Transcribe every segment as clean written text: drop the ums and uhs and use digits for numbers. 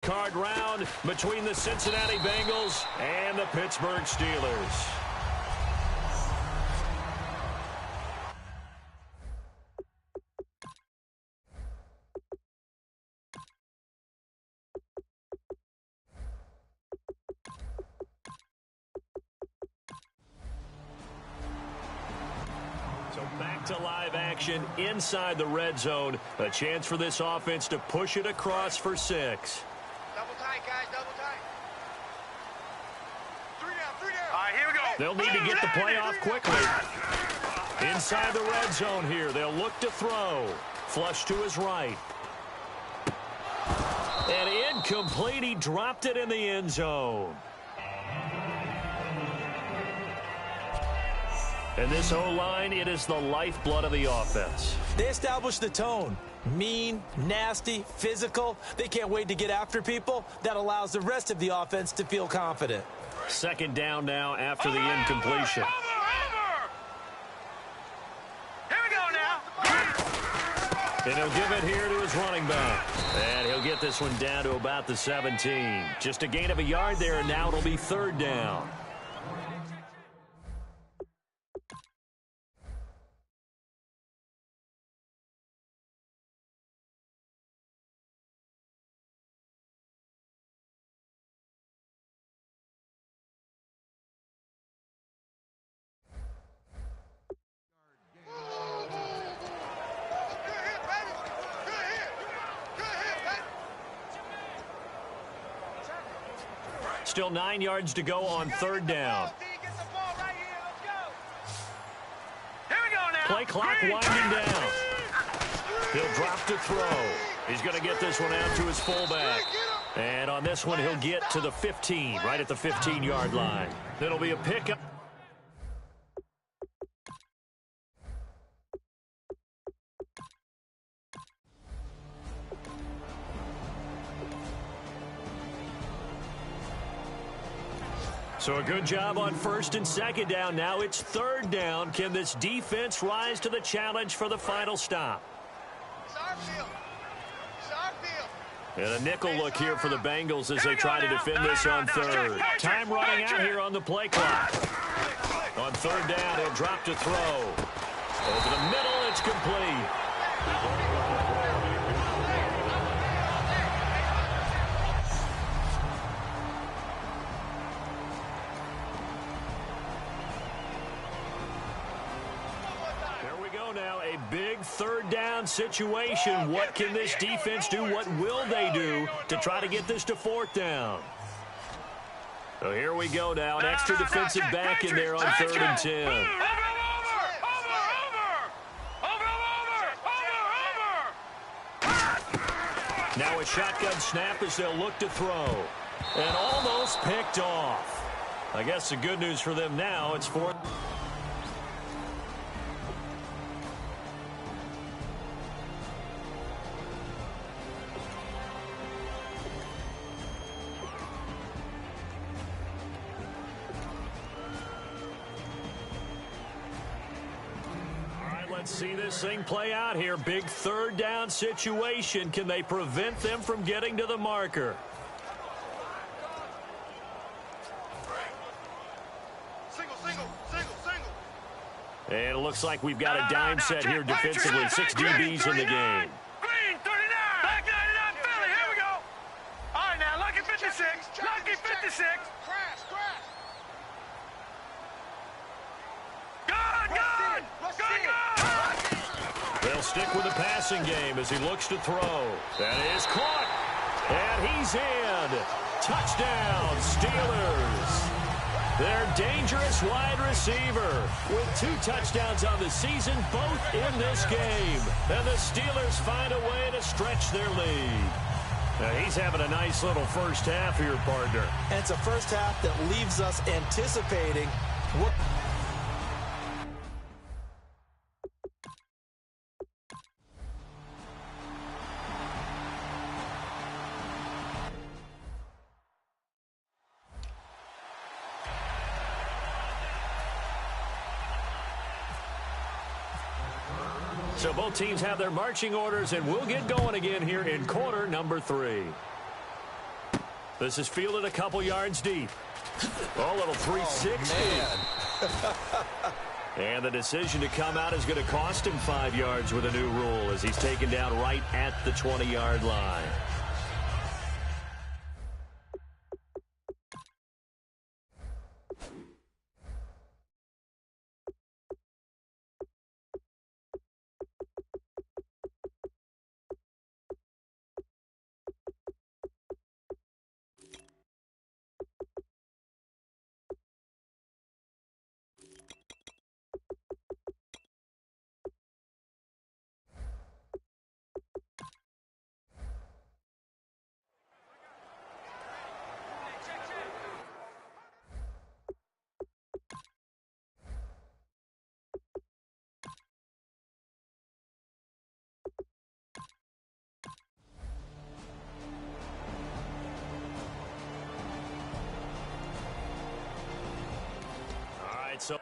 Card round between the Cincinnati Bengals and the Pittsburgh Steelers. So back to live action inside the red zone. A chance for this offense to push it across for 6. Double tight, guys, double tight. 3 down, 3 down. All right, here we go. They'll need to get the play off quickly. Inside the red zone here. They'll look to throw. Flush to his right. And incomplete. He dropped it in the end zone. And this O-line, it is the lifeblood of the offense. They established the tone. Mean, nasty, physical. They can't wait to get after people. That allows the rest of the offense to feel confident. Second down now after the incompletion. Here we go now. And he'll give it here to his running back. And he'll get this one down to about the 17. Just a gain of a yard there, and now it'll be third down. Still 9 yards to go on third down. Here we go now. Play clock winding down. He'll drop to throw. He's going to get this one out to his fullback. And on this one, he'll get to the 15, right at the 15-yard line. It'll be a pickup. So a good job on first and second down. Now it's third down. Can this defense rise to the challenge for the final stop? It's our field. It's our field. And a nickel look here for the Bengals as they try to defend this on third. Time running out here on the play clock. On third down, he'll drop to throw. Over the middle, it's complete. Big third down situation. What can this defense do? What will they do to try to get this to fourth down? So here we go now. An extra defensive back in there on third and 10. Now a shotgun snap as they'll look to throw. And almost picked off. I guess the good news for them now, it's fourth. Let's see this thing play out here. Big third down situation. Can they prevent them from getting to the marker? And it looks like we've got a dime set here defensively. 6 DBs in the game. Green 39. Back 99 Philly. Here we go. All right, now lucky 56. Lucky 56. Crash. They'll stick with the passing game as he looks to throw. That is caught. And he's in. Touchdown, Steelers. Their dangerous wide receiver with 2 touchdowns on the season, both in this game. And the Steelers find a way to stretch their lead. Now, he's having a nice little first half here, partner. And it's a first half that leaves us anticipating what... So both teams have their marching orders, and we'll get going again here in quarter number 3. This is fielded a couple yards deep. Oh, little 360. And the decision to come out is going to cost him 5 yards with a new rule as he's taken down right at the 20-yard line. So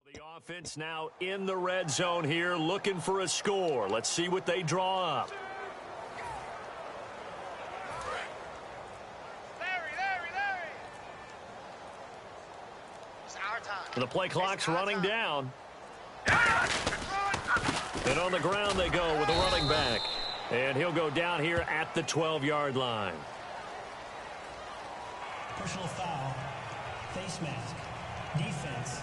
the offense now in the red zone here, looking for a score. Let's see what they draw up. The play clock's running down. And on the ground they go with the running back. And he'll go down here at the 12-yard line. Personal foul. Face mask. Defense.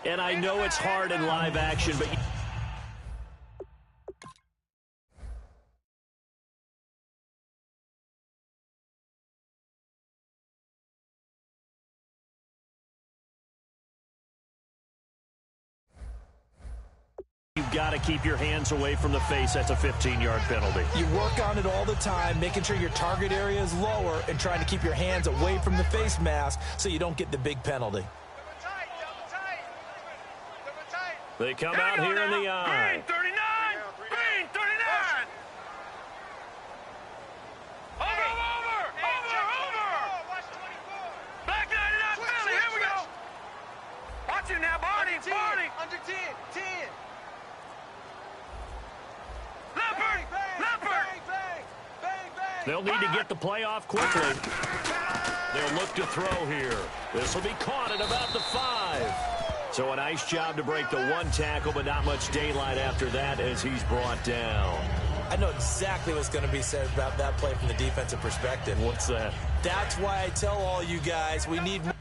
And I know it's hard in live action, but you've got to keep your hands away from the face. That's a 15-yard penalty. You work on it all the time, making sure your target area is lower and trying to keep your hands away from the face mask so you don't get the big penalty. They come out here in the eye. Green 39! Green 39! Over! Black 99 Philly, here we go! Watch him now, Barney! Under 10, 10. Leopard! Bang, bang, bang. They'll need to get the play off quickly. They'll look to throw here. This will be caught at about the 5. So a nice job to break the one tackle, but not much daylight after that as he's brought down. I know exactly what's going to be said about that play from the defensive perspective. What's that? That's why I tell all you guys we need more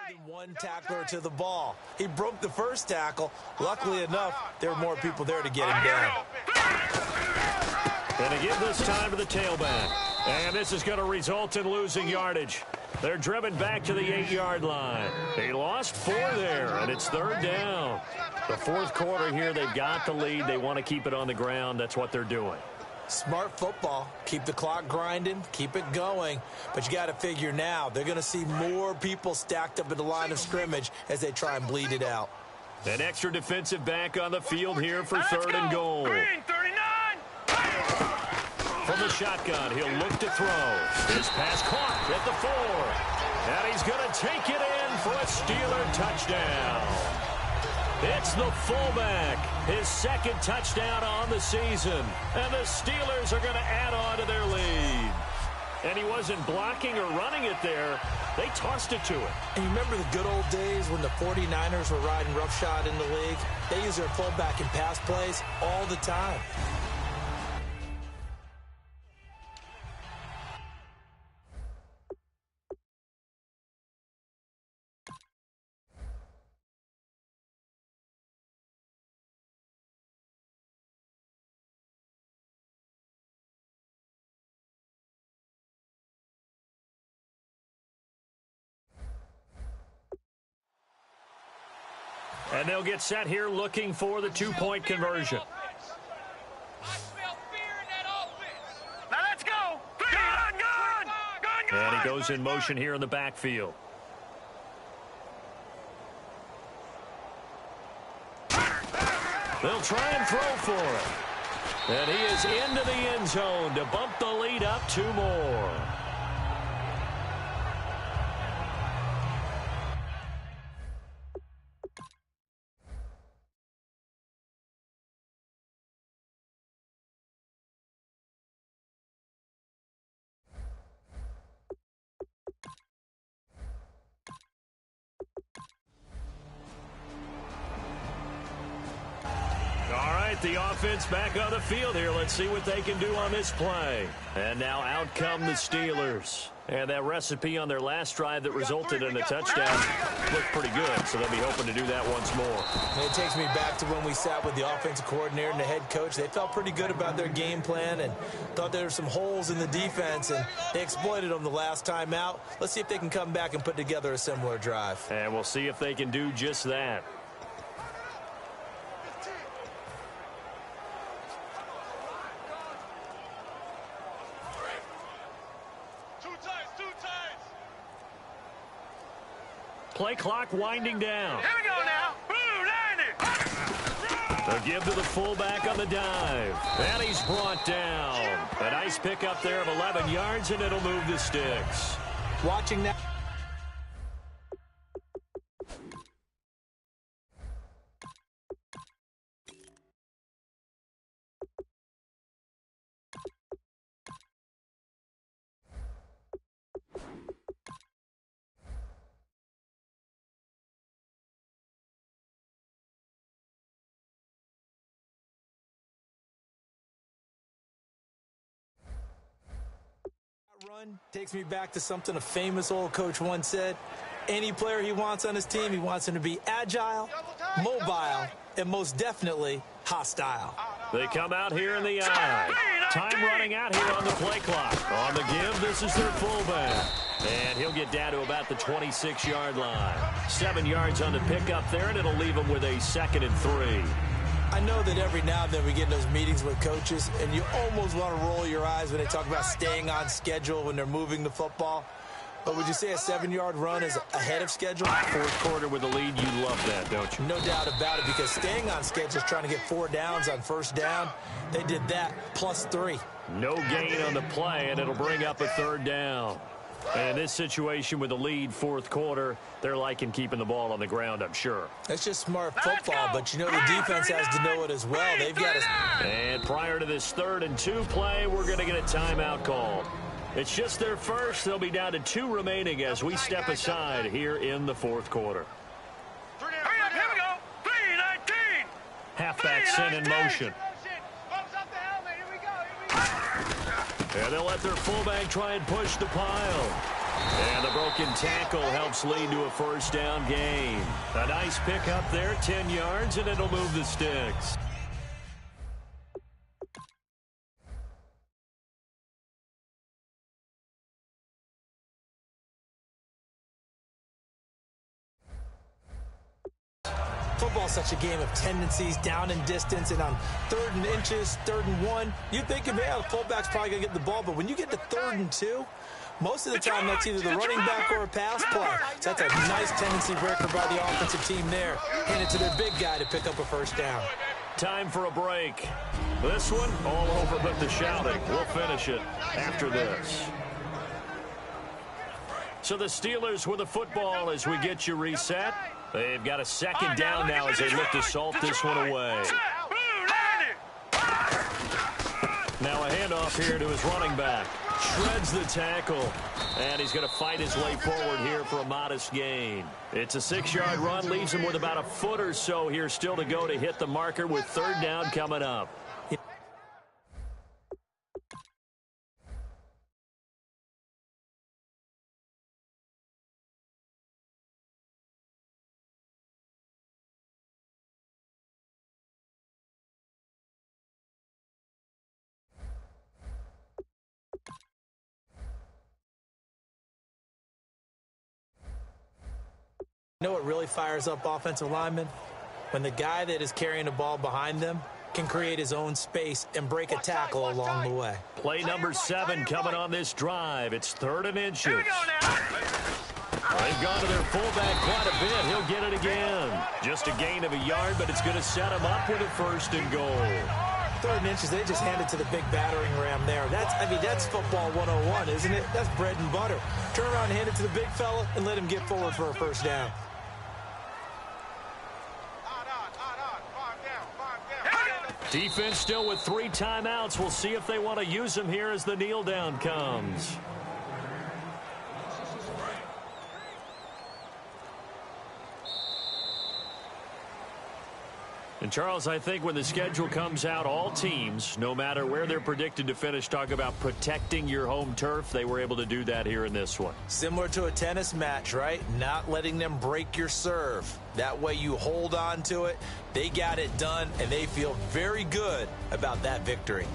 than one tackler to the ball. He broke the first tackle. Luckily enough, there were more people there to get him down. And to give this time to the tailback. And this is going to result in losing yardage. They're driven back to the 8-yard line. They lost 4 there, and it's 3rd down. The fourth quarter here, they've got the lead. They want to keep it on the ground. That's what they're doing. Smart football. Keep the clock grinding. Keep it going. But you got to figure now, they're going to see more people stacked up at the line of scrimmage as they try and bleed it out. An extra defensive back on the field here for 3rd and goal. Green 39! From the shotgun, he'll look to throw. This pass caught at the 4. And he's going to take it in for a Steeler touchdown. It's the fullback, his 2nd touchdown on the season. And the Steelers are going to add on to their lead. And he wasn't blocking or running it there. They tossed it to him. And you remember the good old days when the 49ers were riding roughshod in the league? They use their fullback in pass plays all the time. And they'll get set here looking for the 2-point conversion. Now let's go! Gun! And he goes in motion here in the backfield. They'll try and throw for it. And he is into the end zone to bump the lead up 2 more. The offense back on the field here. Let's see what they can do on this play. And now out come the Steelers. And that recipe on their last drive that resulted in a touchdown looked pretty good, so they'll be hoping to do that once more. And it takes me back to when we sat with the offensive coordinator and the head coach. They felt pretty good about their game plan and thought there were some holes in the defense, and they exploited them the last time out. Let's see if they can come back and put together a similar drive. And we'll see if they can do just that. Play clock winding down. Here we go now. Boo, 90. They'll give to the fullback on the dive. And he's brought down. A nice pickup there of 11 yards, and it'll move the sticks. Watching that. Run takes me back to something a famous old coach once said. Any player he wants on his team, he wants him to be agile, mobile, and most definitely hostile. They come out here in the eye. Time running out here on the play clock. On the give, this is their fullback. And he'll get down to about the 26-yard line. 7 yards on the pickup there, and it'll leave him with a 2nd and 3. I know that every now and then we get in those meetings with coaches, and you almost want to roll your eyes when they talk about staying on schedule when they're moving the football. But would you say a 7-yard run is ahead of schedule? Fourth quarter with a lead, you love that, don't you? No doubt about it, because staying on schedule is trying to get 4 downs on first down. They did that, plus 3. No gain on the play, and it'll bring up a 3rd down. And in this situation with the lead, fourth quarter, they're liking keeping the ball on the ground, I'm sure. That's just smart football, but you know the defense has to know it as well. They've got to... And prior to this 3rd and 2 play, we're going to get a timeout called. It's just their first. They'll be down to 2 remaining as we step aside here in the fourth quarter. Hurry up, here we go. 3-19. Halfback sent in motion. And they'll let their fullback try and push the pile. And the broken tackle helps lead to a first down gain. A nice pickup there, 10 yards, and it'll move the sticks. Football's such a game of tendencies, down and distance, and on 3rd and inches, 3rd and 1, you'd think, man, the fullback's probably going to get the ball, but when you get to 3rd and 2, most of the time that's either the running back or a pass play. So that's a nice tendency breaker by the offensive team there. Hand it to their big guy to pick up a first down. Time for a break. This one, all over but the shouting. We'll finish it after this. So the Steelers with the football as we get you reset. They've got a 2nd down now as they look to salt this one away. Now a handoff here to his running back. Shreds the tackle. And he's going to fight his way forward here for a modest gain. It's a 6-yard run. Leaves him with about a foot or so here still to go to hit the marker with 3rd down coming up. You know what really fires up offensive linemen? When the guy that is carrying the ball behind them can create his own space and break a tackle along the way. Play number 7 coming on this drive. It's 3rd and inches. Here we go now. They've gone to their fullback quite a bit. He'll get it again. Just a gain of a yard, but it's going to set him up with a 1st and goal. 3rd and inches, they just hand it to the big battering ram there. That's football 101, isn't it? That's bread and butter. Turn around and hand it to the big fella and let him get forward for a 1st down. Defense still with 3 timeouts. We'll see if they want to use them here as the kneel down comes. And, Charles, I think when the schedule comes out, all teams, no matter where they're predicted to finish, talk about protecting your home turf. They were able to do that here in this one. Similar to a tennis match, right? Not letting them break your serve. That way you hold on to it. They got it done, and they feel very good about that victory.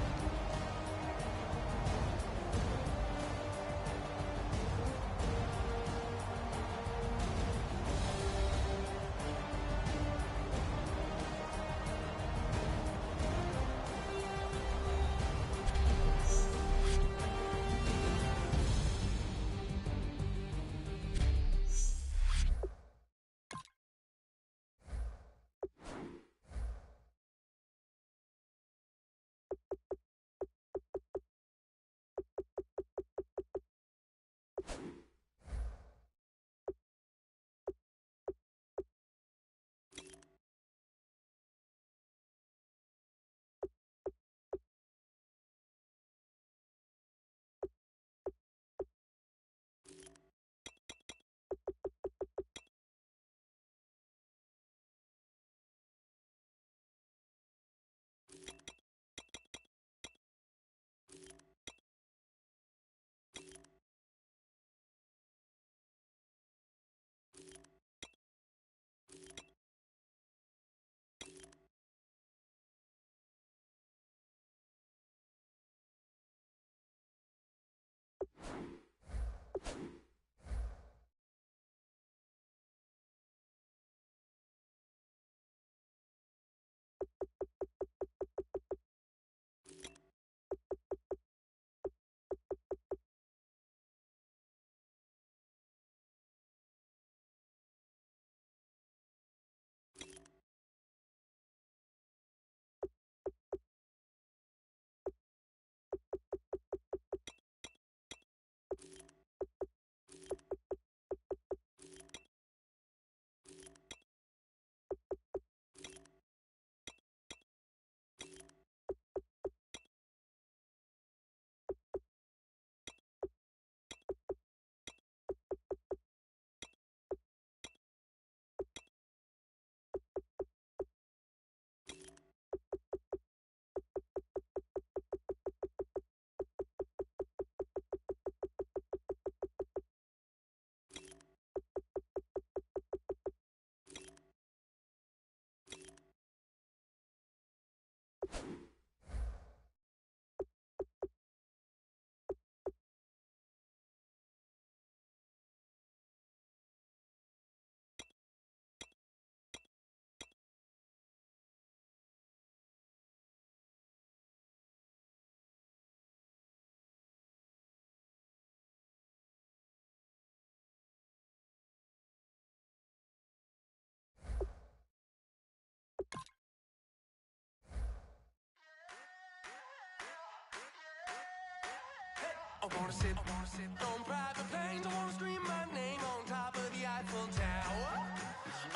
I wanna sit on private planes. I wanna scream my name on top of the Eiffel Tower.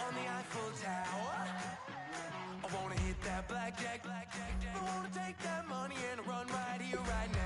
On the Eiffel Tower. I wanna hit that blackjack. I wanna take that money and run right here, right now.